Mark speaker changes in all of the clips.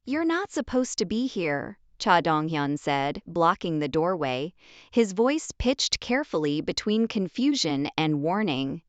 Speaker 1: You're not supposed to be here, Cha Donghyun said, blocking the doorway, his voice pitched carefully between confusion and warning.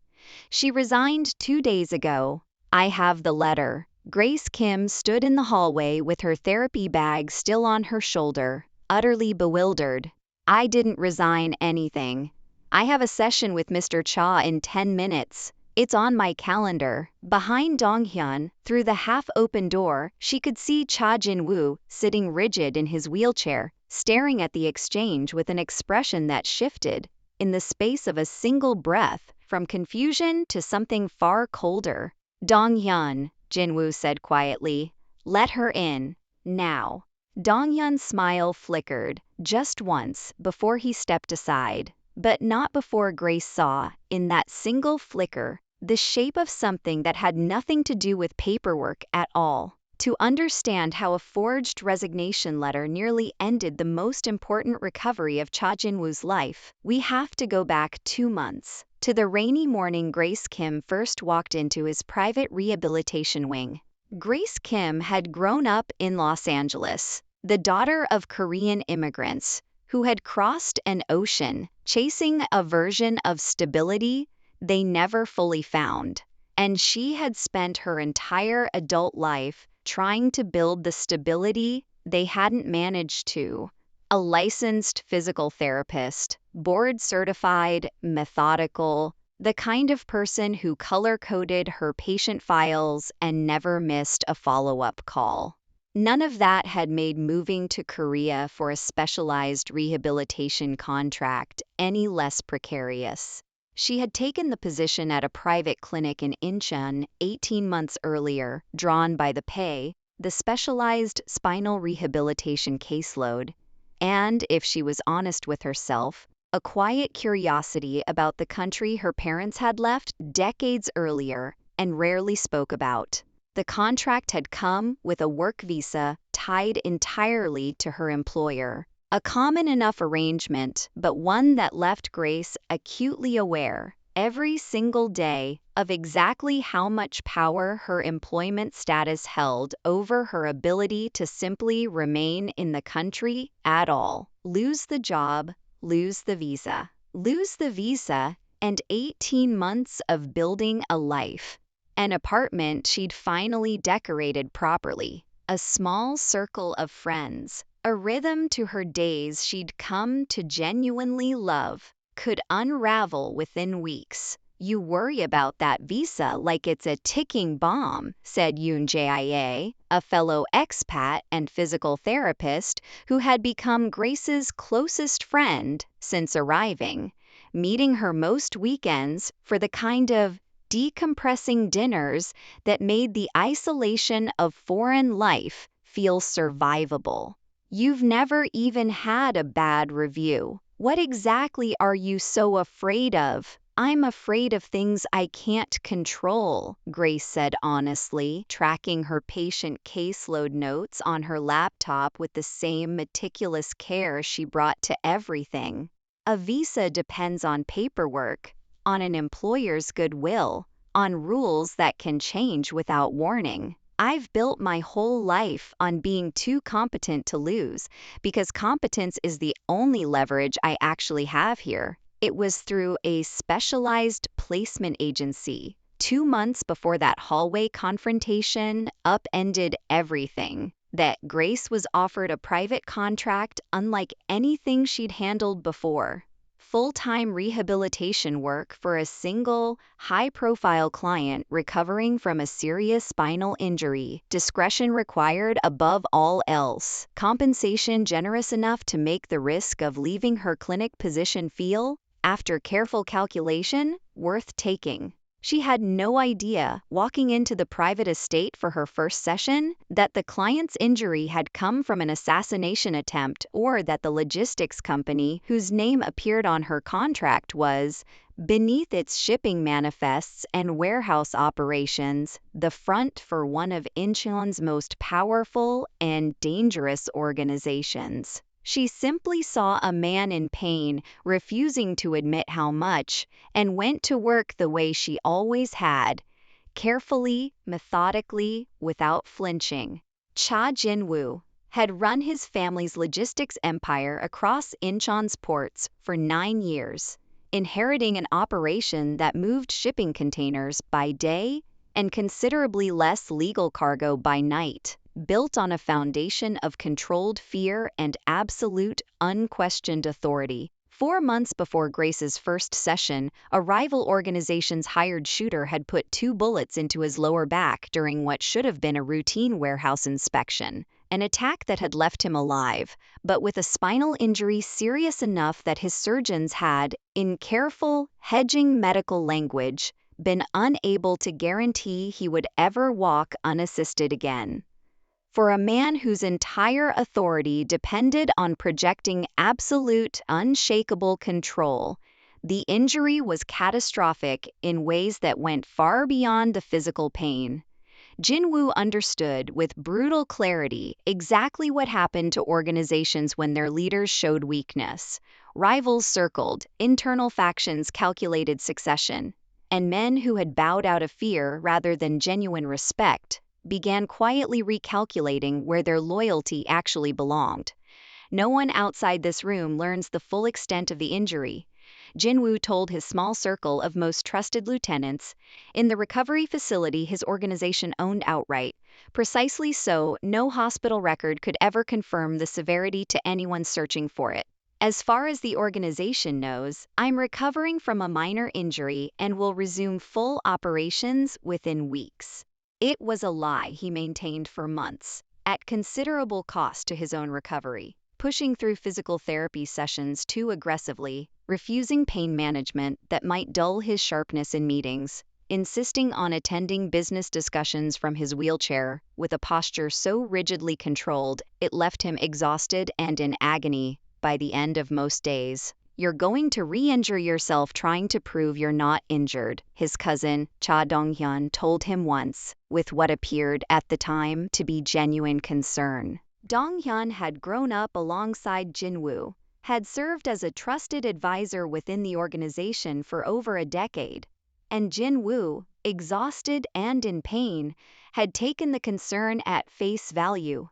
Speaker 1: She resigned 2 days ago. I have the letter. Grace Kim stood in the hallway with her therapy bag still on her shoulder, utterly bewildered. I didn't resign anything. I have a session with Mr. Cha in 10 minutes. It's on my calendar. Behind Donghyun, through the half-open door, she could see Cha Jin-woo sitting rigid in his wheelchair, staring at the exchange with an expression that shifted, in the space of a single breath, from confusion to something far colder. Donghyun, Jin-woo said quietly. Let her in. Now. Donghyun's smile flickered, just once, before he stepped aside. But not before Grace saw, in that single flicker, the shape of something that had nothing to do with paperwork at all. To understand how a forged resignation letter nearly ended the most important recovery of Cha Jin-woo's life, we have to go back 2 months, to the rainy morning Grace Kim first walked into his private rehabilitation wing. Grace Kim had grown up in Los Angeles, the daughter of Korean immigrants, who had crossed an ocean, chasing a version of stability they never fully found. And she had spent her entire adult life trying to build the stability they hadn't managed to. A licensed physical therapist, board-certified, methodical, the kind of person who color-coded her patient files and never missed a follow-up call. None of that had made moving to Korea for a specialized rehabilitation contract any less precarious. She had taken the position at a private clinic in Incheon 18 months earlier, drawn by the pay, the specialized spinal rehabilitation caseload, and, if she was honest with herself, a quiet curiosity about the country her parents had left decades earlier and rarely spoke about. The contract had come with a work visa tied entirely to her employer. A common enough arrangement, but one that left Grace acutely aware, every single day, of exactly how much power her employment status held over her ability to simply remain in the country at all. Lose the job, lose the visa. Lose the visa, and 18 months of building a life. An apartment she'd finally decorated properly, a small circle of friends, a rhythm to her days she'd come to genuinely love, could unravel within weeks. You worry about that visa like it's a ticking bomb, said Yoon Jia, a fellow expat and physical therapist who had become Grace's closest friend since arriving, meeting her most weekends for the kind of decompressing dinners that made the isolation of foreign life feel survivable. You've never even had a bad review. What exactly are you so afraid of? I'm afraid of things I can't control, Grace said honestly, tracking her patient caseload notes on her laptop with the same meticulous care she brought to everything. A visa depends on paperwork, on an employer's goodwill, on rules that can change without warning. I've built my whole life on being too competent to lose, because competence is the only leverage I actually have here. It was through a specialized placement agency, 2 months before that hallway confrontation upended everything, that Grace was offered a private contract unlike anything she'd handled before. Full-time rehabilitation work for a single, high-profile client recovering from a serious spinal injury, discretion required above all else, compensation generous enough to make the risk of leaving her clinic position feel, after careful calculation, worth taking. She had no idea, walking into the private estate for her first session, that the client's injury had come from an assassination attempt or that the logistics company whose name appeared on her contract was, beneath its shipping manifests and warehouse operations, the front for one of Incheon's most powerful and dangerous organizations. She simply saw a man in pain, refusing to admit how much, and went to work the way she always had, carefully, methodically, without flinching. Cha Jinwoo had run his family's logistics empire across Incheon's ports for 9 years, inheriting an operation that moved shipping containers by day and considerably less legal cargo by night, built on a foundation of controlled fear and absolute, unquestioned authority. 4 months before Grace's first session, a rival organization's hired shooter had put 2 bullets into his lower back during what should have been a routine warehouse inspection, an attack that had left him alive, but with a spinal injury serious enough that his surgeons had, in careful, hedging medical language, been unable to guarantee he would ever walk unassisted again. For a man whose entire authority depended on projecting absolute, unshakable control, the injury was catastrophic in ways that went far beyond the physical pain. Jinwoo understood with brutal clarity exactly what happened to organizations when their leaders showed weakness. Rivals circled, internal factions calculated succession, and men who had bowed out of fear rather than genuine respect began quietly recalculating where their loyalty actually belonged. No one outside this room learns the full extent of the injury, Jinwoo told his small circle of most trusted lieutenants, in the recovery facility his organization owned outright. Precisely so, no hospital record could ever confirm the severity to anyone searching for it. As far as the organization knows, I'm recovering from a minor injury and will resume full operations within weeks. It was a lie he maintained for months, at considerable cost to his own recovery, pushing through physical therapy sessions too aggressively, refusing pain management that might dull his sharpness in meetings, insisting on attending business discussions from his wheelchair with a posture so rigidly controlled it left him exhausted and in agony by the end of most days. You're going to re-injure yourself trying to prove you're not injured, his cousin, Cha Dong-hyun, told him once, with what appeared at the time to be genuine concern. Dong-hyun had grown up alongside Jinwoo, had served as a trusted advisor within the organization for over a decade, and Jinwoo, exhausted and in pain, had taken the concern at face value,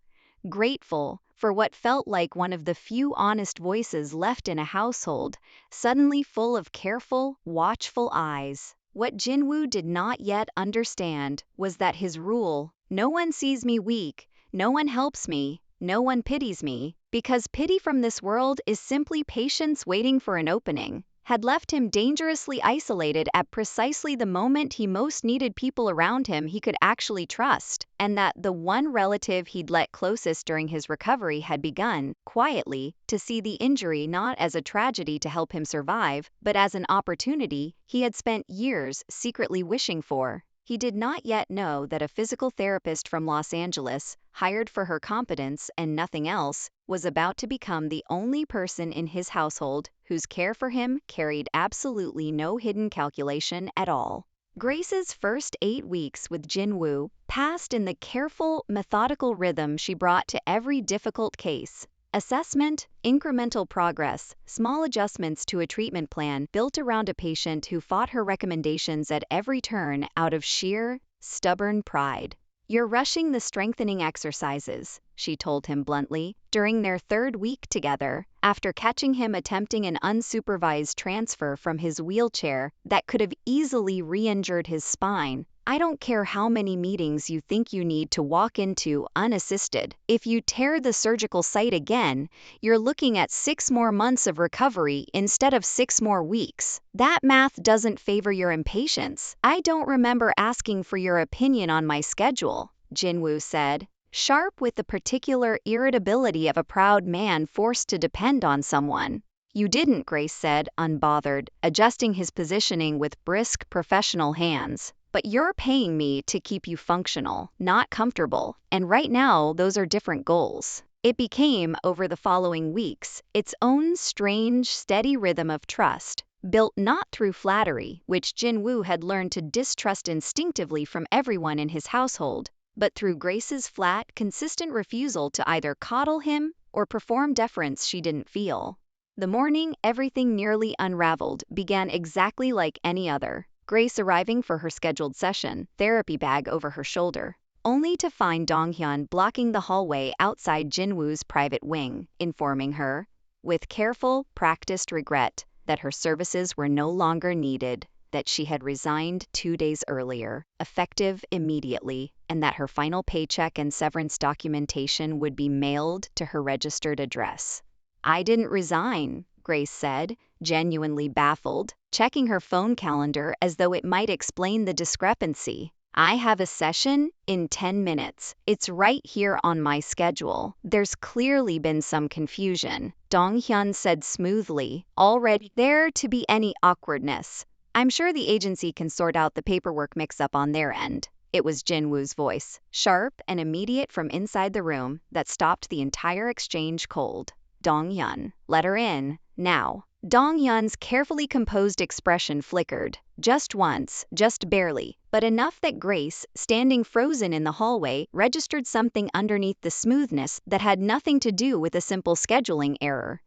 Speaker 1: grateful for what felt like one of the few honest voices left in a household, suddenly full of careful, watchful eyes. What Jinwoo did not yet understand was that his rule, "No one sees me weak, no one helps me, no one pities me, because pity from this world is simply patience waiting for an opening," had left him dangerously isolated at precisely the moment he most needed people around him he could actually trust, and that the one relative he'd let closest during his recovery had begun, quietly, to see the injury not as a tragedy to help him survive, but as an opportunity he had spent years secretly wishing for. He did not yet know that a physical therapist from Los Angeles, hired for her competence and nothing else, was about to become the only person in his household whose care for him carried absolutely no hidden calculation at all. Grace's first 8 weeks with Jinwoo passed in the careful, methodical rhythm she brought to every difficult case. Assessment, incremental progress, small adjustments to a treatment plan built around a patient who fought her recommendations at every turn out of sheer, stubborn pride. "You're rushing the strengthening exercises," she told him bluntly, during their 3rd week together, after catching him attempting an unsupervised transfer from his wheelchair that could have easily re-injured his spine. "I don't care how many meetings you think you need to walk into unassisted. If you tear the surgical site again, you're looking at 6 more months of recovery instead of 6 more weeks. That math doesn't favor your impatience. I don't remember asking for your opinion on my schedule," Jinwoo said, sharp with the particular irritability of a proud man forced to depend on someone. "You didn't," Grace said, unbothered, adjusting his positioning with brisk, professional hands. "But you're paying me to keep you functional, not comfortable, and right now those are different goals." It became, over the following weeks, its own strange, steady rhythm of trust, built not through flattery, which Jinwoo had learned to distrust instinctively from everyone in his household, but through Grace's flat, consistent refusal to either coddle him or perform deference she didn't feel. The morning everything nearly unraveled began exactly like any other. Grace arriving for her scheduled session, therapy bag over her shoulder. only to find Donghyun blocking the hallway outside Jinwoo's private wing, informing her, with careful, practiced regret, that her services were no longer needed, that she had resigned 2 days earlier, effective immediately, and that her final paycheck and severance documentation would be mailed to her registered address. "I didn't resign," Grace said, genuinely baffled, checking her phone calendar as though it might explain the discrepancy. "I have a session in 10 minutes. It's right here on my schedule." "There's clearly been some confusion," Donghyun said smoothly, already there to be any awkwardness. "I'm sure the agency can sort out the paperwork mix-up on their end." It was Jinwoo's voice, sharp and immediate from inside the room, that stopped the entire exchange cold. "Donghyun, let her in, now." Donghyun's carefully composed expression flickered, just once, just barely, but enough that Grace, standing frozen in the hallway, registered something underneath the smoothness that had nothing to do with a simple scheduling error.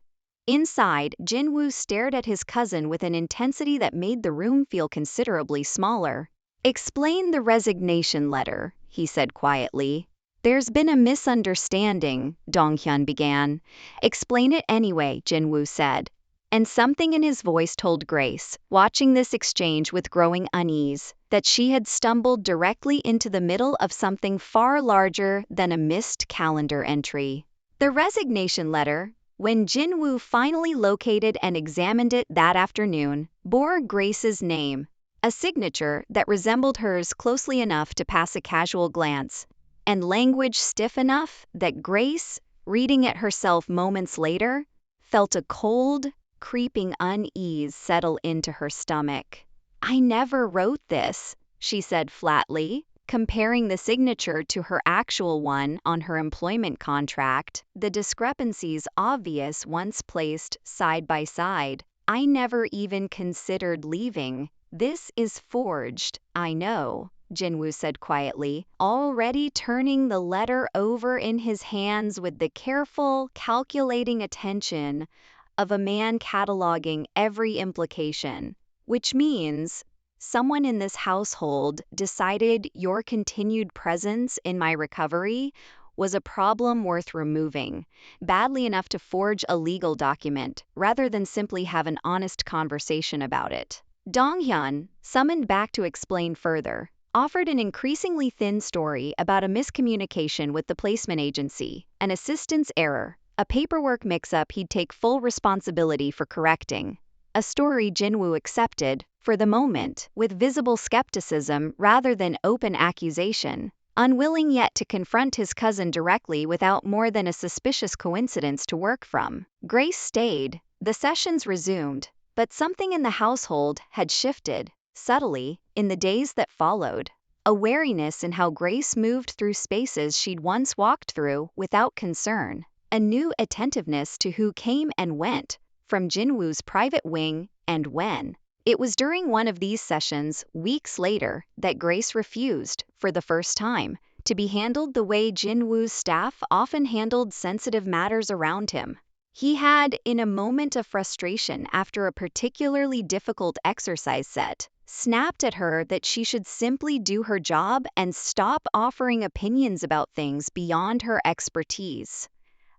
Speaker 1: Inside, Jinwoo stared at his cousin with an intensity that made the room feel considerably smaller. "Explain the resignation letter," he said quietly. "There's been a misunderstanding," Donghyun began. "Explain it anyway," Jinwoo said. And something in his voice told Grace, watching this exchange with growing unease, that she had stumbled directly into the middle of something far larger than a missed calendar entry. The resignation letter, when Jinwoo finally located and examined it that afternoon, bore Grace's name, a signature that resembled hers closely enough to pass a casual glance, and language stiff enough that Grace, reading it herself moments later, felt a cold, creeping unease settle into her stomach. "I never wrote this," she said flatly, comparing the signature to her actual one on her employment contract, the discrepancies obvious once placed side by side. "I never even considered leaving. This is forged, I know," Jinwoo said quietly, already turning the letter over in his hands with the careful, calculating attention of a man cataloging every implication. "Which means someone in this household decided your continued presence in my recovery was a problem worth removing, badly enough to forge a legal document, rather than simply have an honest conversation about it." Donghyun, summoned back to explain further, offered an increasingly thin story about a miscommunication with the placement agency, an assistant's error, a paperwork mix-up he'd take full responsibility for correcting. A story Jinwoo accepted, for the moment, with visible skepticism rather than open accusation, unwilling yet to confront his cousin directly without more than a suspicious coincidence to work from. Grace stayed. The sessions resumed, but something in the household had shifted, subtly, in the days that followed. A wariness in how Grace moved through spaces she'd once walked through without concern. A new attentiveness to who came and went from Jinwoo's private wing and when. It was during one of these sessions, weeks later, that Grace refused, for the first time, to be handled the way Jinwoo's staff often handled sensitive matters around him. He had, in a moment of frustration after a particularly difficult exercise set, snapped at her that she should simply do her job and stop offering opinions about things beyond her expertise.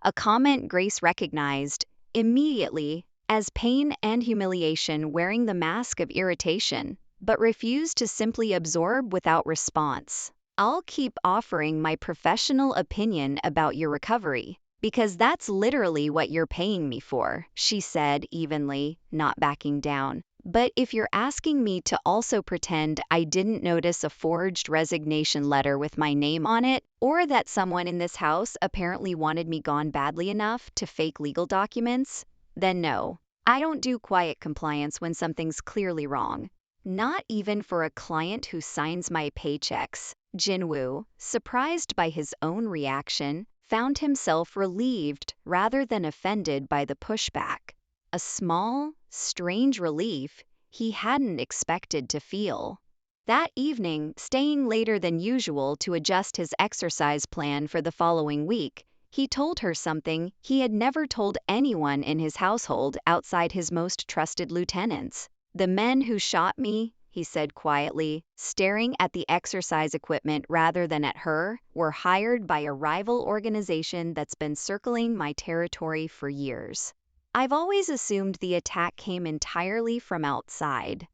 Speaker 1: A comment Grace recognized immediately as pain and humiliation wearing the mask of irritation, but refused to simply absorb without response. "I'll keep offering my professional opinion about your recovery, because that's literally what you're paying me for," she said evenly, not backing down. "But if you're asking me to also pretend I didn't notice a forged resignation letter with my name on it, or that someone in this house apparently wanted me gone badly enough to fake legal documents, then no. I don't do quiet compliance when something's clearly wrong. Not even for a client who signs my paychecks." Jinwoo, surprised by his own reaction, found himself relieved rather than offended by the pushback. A small, strange relief he hadn't expected to feel. That evening, staying later than usual to adjust his exercise plan for the following week, he told her something he had never told anyone in his household outside his most trusted lieutenants. "The men who shot me," he said quietly, staring at the exercise equipment rather than at her. We're hired by a rival organization that's been circling my territory for years. I've always assumed the attack came entirely from outside.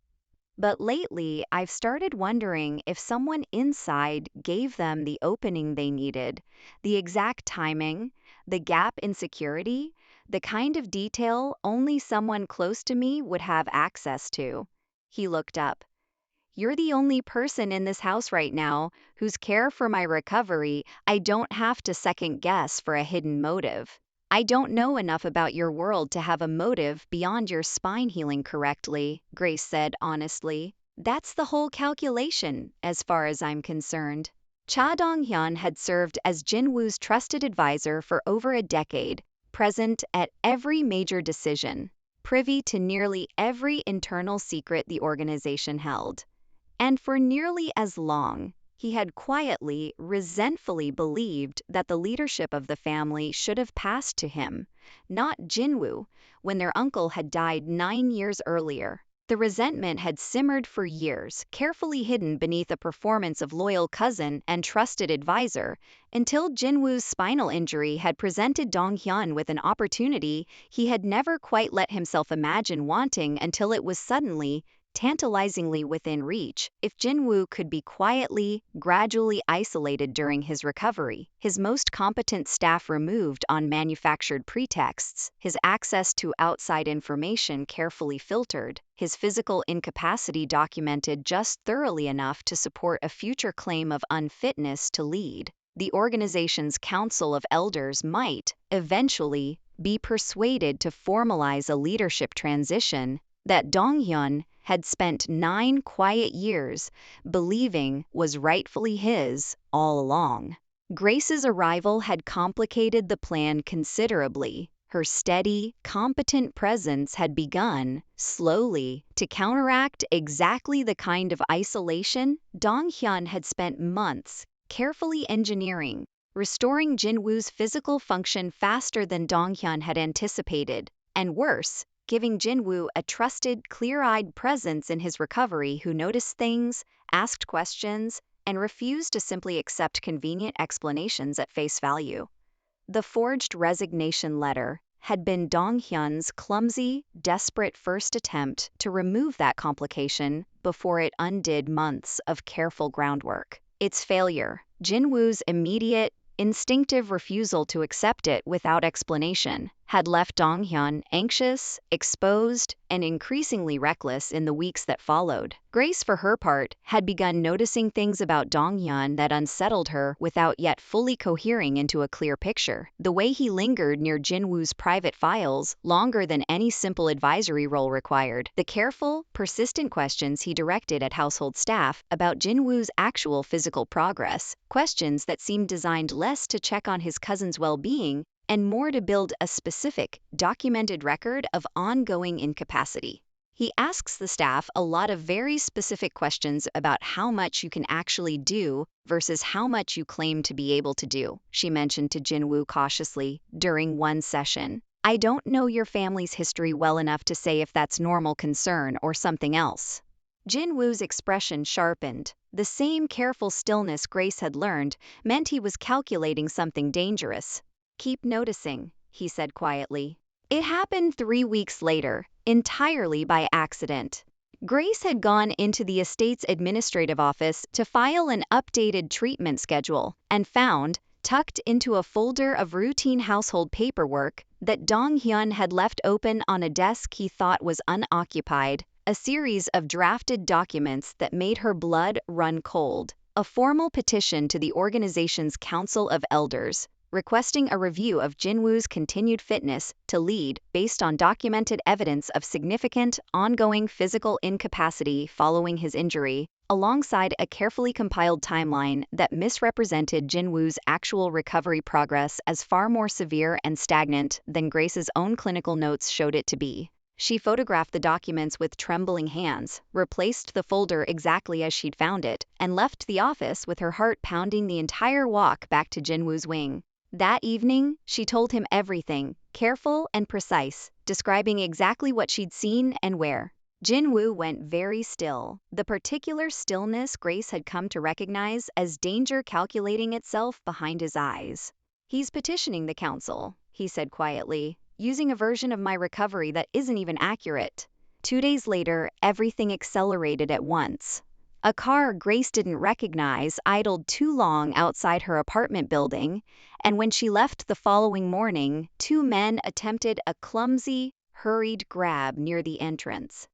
Speaker 1: But lately, I've started wondering if someone inside gave them the opening they needed, the exact timing, the gap in security, the kind of detail only someone close to me would have access to. He looked up. You're the only person in this house right now whose care for my recovery I don't have to second guess for a hidden motive. I don't know enough about your world to have a motive beyond your spine healing correctly, Grace said honestly. That's the whole calculation, as far as I'm concerned. Cha Dong-hyun had served as Jinwoo's trusted advisor for over a decade, present at every major decision, privy to nearly every internal secret the organization held. And for nearly as long, he had quietly, resentfully believed that the leadership of the family should have passed to him, not Jinwoo, when their uncle had died 9 years earlier. The resentment had simmered for years, carefully hidden beneath a performance of loyal cousin and trusted advisor, until Jinwoo's spinal injury had presented Dong-hyun with an opportunity he had never quite let himself imagine wanting until it was suddenly, tantalizingly within reach. If Jinwoo could be quietly, gradually isolated during his recovery, his most competent staff removed on manufactured pretexts, his access to outside information carefully filtered, his physical incapacity documented just thoroughly enough to support a future claim of unfitness to lead, the organization's council of elders might, eventually, be persuaded to formalize a leadership transition that Dong-hyun had spent 9 quiet years believing was rightfully his all along. Grace's arrival had complicated the plan considerably. Her steady, competent presence had begun, slowly, to counteract exactly the kind of isolation Dong-hyun had spent months carefully engineering, restoring Jinwoo's physical function faster than Dong-hyun had anticipated, and worse, giving Jinwoo a trusted, clear-eyed presence in his recovery who noticed things, asked questions, and refused to simply accept convenient explanations at face value. The forged resignation letter had been Dong-hyun's clumsy, desperate first attempt to remove that complication before it undid months of careful groundwork. Its failure, Jinwoo's immediate, instinctive refusal to accept it without explanation, had left Dong-hyun anxious, exposed, and increasingly reckless in the weeks that followed. Grace, for her part, had begun noticing things about Dong-hyun that unsettled her without yet fully cohering into a clear picture. The way he lingered near Jinwoo's private files longer than any simple advisory role required. The careful, persistent questions he directed at household staff about Jinwoo's actual physical progress, questions that seemed designed less to check on his cousin's well-being and more to build a specific, documented record of ongoing incapacity. He asks the staff a lot of very specific questions about how much you can actually do versus how much you claim to be able to do, she mentioned to Jinwoo cautiously during one session. I don't know your family's history well enough to say if that's normal concern or something else. Jinwoo's expression sharpened. The same careful stillness Grace had learned meant he was calculating something dangerous. Keep noticing, he said quietly. It happened 3 weeks later, entirely by accident. Grace had gone into the estate's administrative office to file an updated treatment schedule and found, tucked into a folder of routine household paperwork, that Dong-hyun had left open on a desk he thought was unoccupied, a series of drafted documents that made her blood run cold. A formal petition to the organization's Council of Elders, requesting a review of Jinwoo's continued fitness to lead based on documented evidence of significant, ongoing physical incapacity following his injury, alongside a carefully compiled timeline that misrepresented Jinwoo's actual recovery progress as far more severe and stagnant than Grace's own clinical notes showed it to be. She photographed the documents with trembling hands, replaced the folder exactly as she'd found it, and left the office with her heart pounding the entire walk back to Jinwoo's wing. That evening, she told him everything, careful and precise, describing exactly what she'd seen and where. Jinwoo went very still, the particular stillness Grace had come to recognize as danger calculating itself behind his eyes. "He's petitioning the council," he said quietly, "using a version of my recovery that isn't even accurate." 2 days later, everything accelerated at once. A car Grace didn't recognize idled too long outside her apartment building, and when she left the following morning, 2 men attempted a clumsy, hurried grab near the entrance.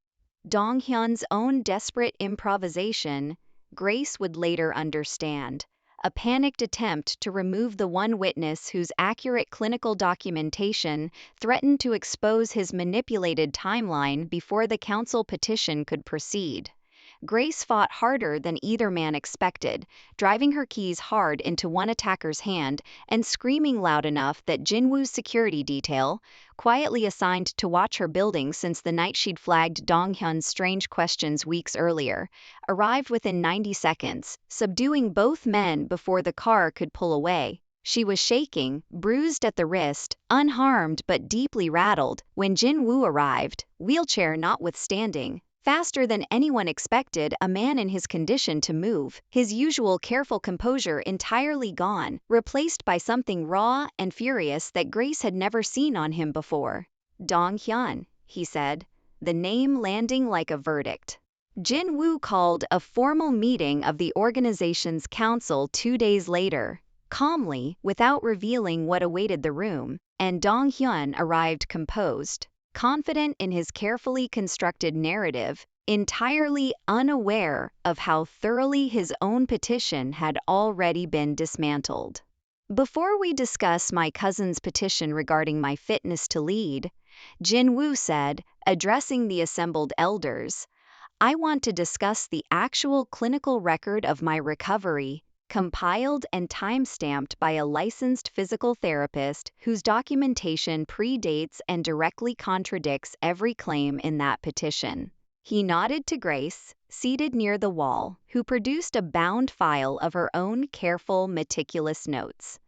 Speaker 1: Dong-hyun's own desperate improvisation, Grace would later understand, a panicked attempt to remove the one witness whose accurate clinical documentation threatened to expose his manipulated timeline before the council petition could proceed. Grace fought harder than either man expected, driving her keys hard into one attacker's hand and screaming loud enough that Jinwoo's security detail, quietly assigned to watch her building since the night she'd flagged Dong-hyun's strange questions weeks earlier, arrived within 90 seconds, subduing both men before the car could pull away. She was shaking, bruised at the wrist, unharmed but deeply rattled, when Jinwoo arrived, wheelchair notwithstanding. Faster than anyone expected a man in his condition to move, his usual careful composure entirely gone, replaced by something raw and furious that Grace had never seen on him before. "Dong-hyun," he said, the name landing like a verdict. Jin-woo called a formal meeting of the organization's council 2 days later, calmly, without revealing what awaited the room, and Dong-hyun arrived composed, confident in his carefully constructed narrative, entirely unaware of how thoroughly his own petition had already been dismantled. "Before we discuss my cousin's petition regarding my fitness to lead," Jin-woo said, addressing the assembled elders, "I want to discuss the actual clinical record of my recovery, compiled and time-stamped by a licensed physical therapist whose documentation predates and directly contradicts every claim in that petition." He nodded to Grace, seated near the wall, who produced a bound file of her own careful, meticulous notes.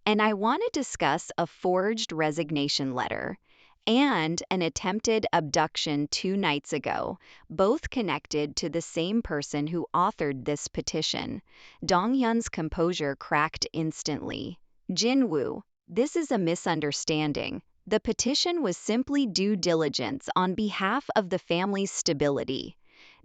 Speaker 1: "And I want to discuss a forged resignation letter and an attempted abduction 2 nights ago, both connected to the same person who authored this petition." Dong-hyun's composure cracked instantly. "Jin-woo, this is a misunderstanding. The petition was simply due diligence on behalf of the family's stability.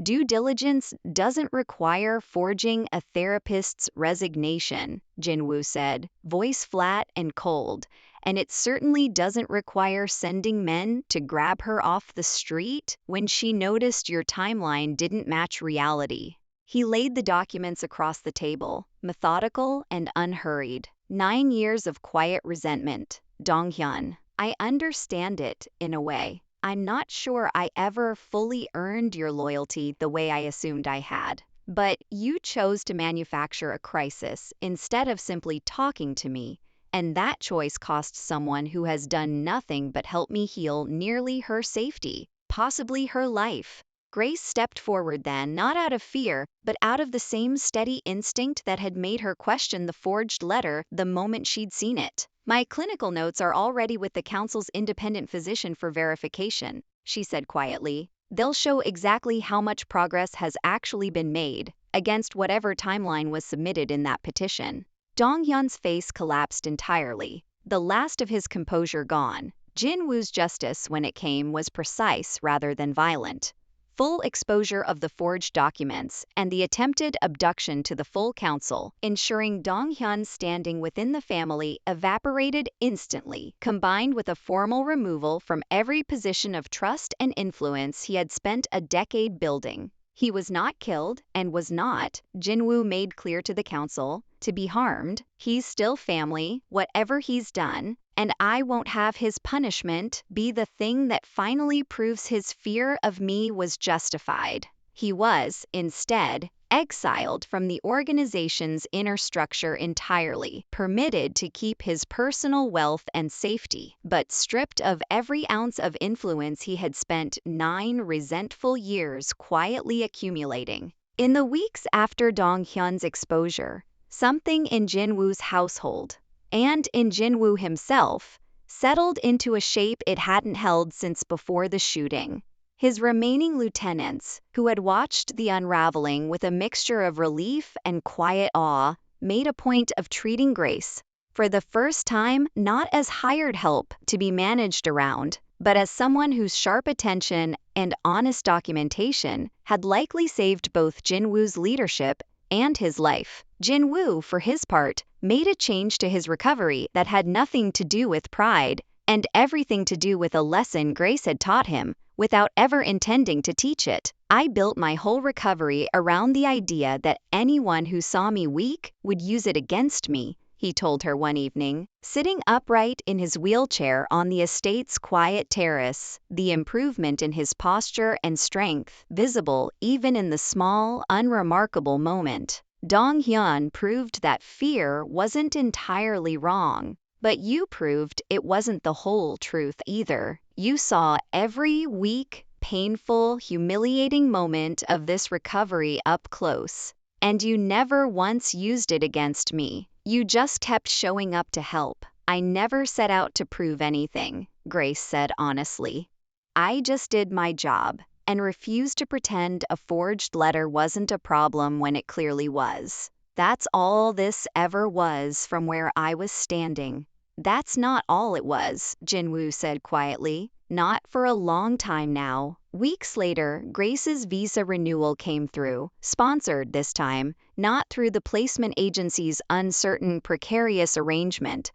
Speaker 1: Due diligence doesn't require forging a therapist's resignation," Jin-woo said, voice flat and cold, "and it certainly doesn't require sending men to grab her off the street when she noticed your timeline didn't match reality." He laid the documents across the table, methodical and unhurried. 9 years of quiet resentment. "Dong-hyun, I understand it, in a way. I'm not sure I ever fully earned your loyalty the way I assumed I had. But you chose to manufacture a crisis instead of simply talking to me, and that choice cost someone who has done nothing but help me heal nearly her safety, possibly her life." Grace stepped forward then, not out of fear, but out of the same steady instinct that had made her question the forged letter the moment she'd seen it. "My clinical notes are already with the council's independent physician for verification," she said quietly. "They'll show exactly how much progress has actually been made against whatever timeline was submitted in that petition." Dong-hyun's face collapsed entirely, the last of his composure gone. Jin-woo's justice when it came was precise rather than violent. Full exposure of the forged documents and the attempted abduction to the full council, ensuring Dong-hyun's standing within the family evaporated instantly, combined with a formal removal from every position of trust and influence he had spent a decade building. He was not killed and was not, Jin-woo made clear to the council, to be harmed. He's still family, whatever he's done, and I won't have his punishment be the thing that finally proves his fear of me was justified. He was, instead, exiled from the organization's inner structure entirely, permitted to keep his personal wealth and safety, but stripped of every ounce of influence he had spent 9 resentful years quietly accumulating. In the weeks after Dong-hyun's exposure, something in Jin-woo's household, and in Jin-woo himself, settled into a shape it hadn't held since before the shooting. His remaining lieutenants, who had watched the unraveling with a mixture of relief and quiet awe, made a point of treating Grace, for the first time, not as hired help to be managed around, but as someone whose sharp attention and honest documentation had likely saved both Jinwoo's leadership and his life. Jinwoo, for his part, made a change to his recovery that had nothing to do with pride and everything to do with a lesson Grace had taught him, without ever intending to teach it. I built my whole recovery around the idea that anyone who saw me weak would use it against me, he told her one evening, sitting upright in his wheelchair on the estate's quiet terrace, the improvement in his posture and strength visible even in the small, unremarkable moment. Dong-hyun proved that fear wasn't entirely wrong. But you proved it wasn't the whole truth either. You saw every weak, painful, humiliating moment of this recovery up close. And you never once used it against me. You just kept showing up to help. I never set out to prove anything, Grace said honestly. I just did my job and refused to pretend a forged letter wasn't a problem when it clearly was. That's all this ever was from where I was standing. That's not all it was, Jinwoo said quietly. Not for a long time now. Weeks later, Grace's visa renewal came through, sponsored this time, not through the placement agency's uncertain, precarious arrangement,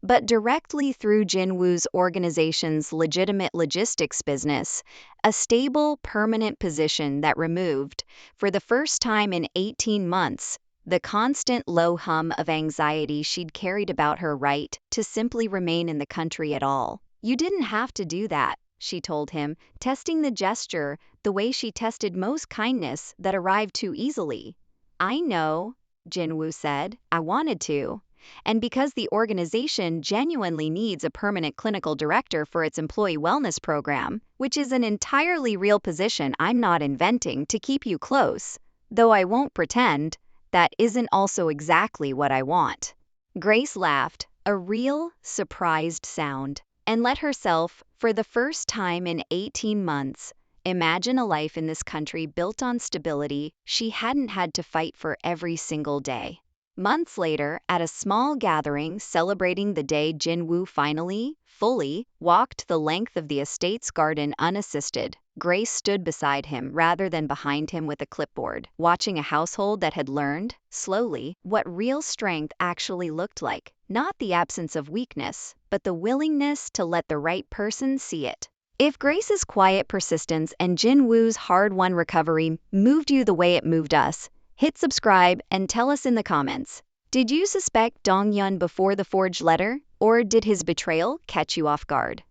Speaker 1: but directly through Jinwoo's organization's legitimate logistics business, a stable, permanent position that removed, for the first time in 18 months, the constant low hum of anxiety she'd carried about her right to simply remain in the country at all. You didn't have to do that, she told him, testing the gesture the way she tested most kindness that arrived too easily. I know, Jinwoo said. I wanted to. And because the organization genuinely needs a permanent clinical director for its employee wellness program, which is an entirely real position I'm not inventing to keep you close, though I won't pretend that isn't also exactly what I want. Grace laughed, a real, surprised sound, and let herself, for the first time in 18 months, imagine a life in this country built on stability she hadn't had to fight for every single day. Months later, at a small gathering celebrating the day Jinwoo finally, fully, walked the length of the estate's garden unassisted, Grace stood beside him rather than behind him with a clipboard, watching a household that had learned, slowly, what real strength actually looked like. Not the absence of weakness, but the willingness to let the right person see it. If Grace's quiet persistence and Jinwoo's hard-won recovery moved you the way it moved us, hit subscribe and tell us in the comments. Did you suspect Dong-hyun before the forged letter, or did his betrayal catch you off guard?